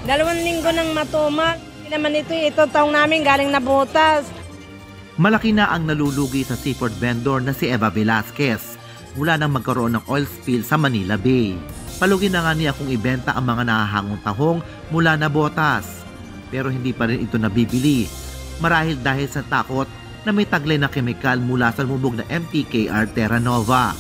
2 linggo nang matuma. Hindi naman ito taong namin galing na butas. Malaki na ang nalulugi sa seafood vendor na si Eva Velasquez mula nang magkaroon ng oil spill sa Manila Bay. Palugi na nga niya kung ibenta ang mga nahahangong tahong mula na botas. Pero hindi pa rin ito nabibili. Marahil dahil sa takot na may taglay na kemikal mula sa lumubog na MTKR Terra Nova.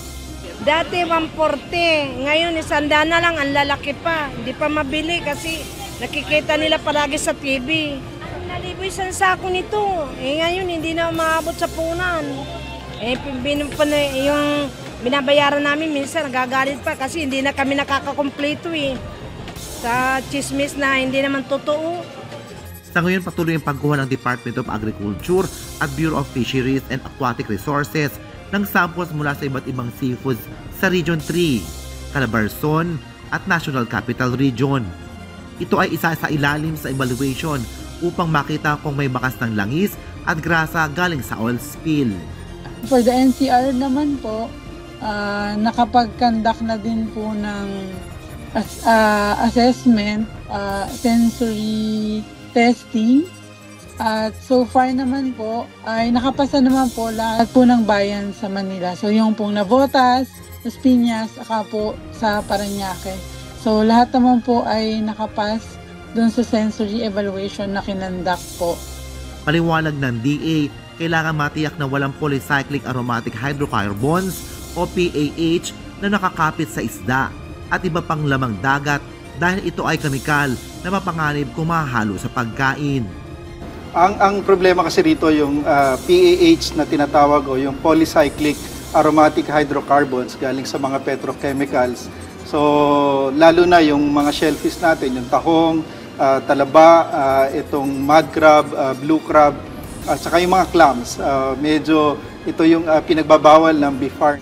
Dati 140, ngayon 100 na lang, ang lalaki pa. Hindi pa mabili kasi nakikita nila palagi sa TV. 1,000 isang sako nito. Ngayon hindi na umaabot sa punan. Yung binabayaran namin minsan nagagalit pa kasi hindi na kami nakakakompleto sa chismis na hindi naman totoo. Sa ngayon patuloy ang pagkuha ng Department of Agriculture at Bureau of Fisheries and Aquatic Resources ng samples mula sa iba't ibang seafoods sa Region 3, Calabarzon at National Capital Region. Ito ay isa sa ilalim sa evaluation upang makita kung may bakas ng langis at grasa galing sa oil spill. For the NCR naman po, nakapag-conduct na din po ng assessment, sensory testing. At so far naman po ay nakapasa naman po lahat po ng bayan sa Manila. So yung pong Navotas, Las Piñas, aka po sa Parañaque. So lahat naman po ay nakapas doon sa sensory evaluation na kinandak po. Paliwanag ng DA, kailangan matiyak na walang polycyclic aromatic hydrocarbons o PAH na nakakapit sa isda at iba pang lamang dagat dahil ito ay kemikal na mapanganib kung mahalo sa pagkain. Ang problema kasi rito yung PAH na tinatawag o yung polycyclic aromatic hydrocarbons galing sa mga petrochemicals. So lalo na yung mga shellfish natin, yung tahong, talaba, itong mud crab, blue crab, at saka yung mga clams. Medyo ito yung pinagbabawal ng BFAR.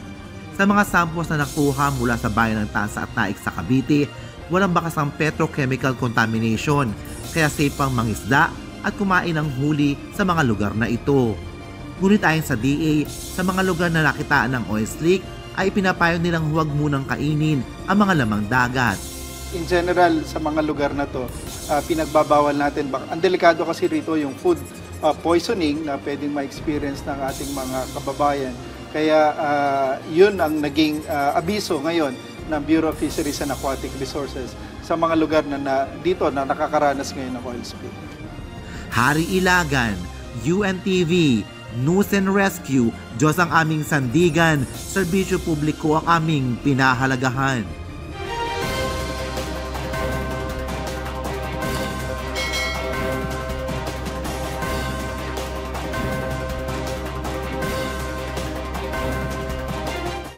Sa mga samples na nakuha mula sa bayan ng Tasa at Naik sa Cavite, walang bakas ng petrochemical contamination, kaya safe pang mangisda at kumain ng huli sa mga lugar na ito. Ngunit ayon sa DA, sa mga lugar na nakitaan ng oil slick ay pinapayo nilang huwag munang kainin ang mga lamang dagat. In general, sa mga lugar na to, pinagbabawal natin. Ang delikado kasi rito yung food poisoning na pwedeng ma-experience ng ating mga kababayan. Kaya yun ang naging abiso ngayon ng Bureau of Fisheries and Aquatic Resources sa mga lugar na dito na nakakaranas ngayon ng oil spill. Hari Ilagan, UNTV, News and Rescue, Diyos ang aming sandigan, serbisyo publiko ang aming pinahalagahan.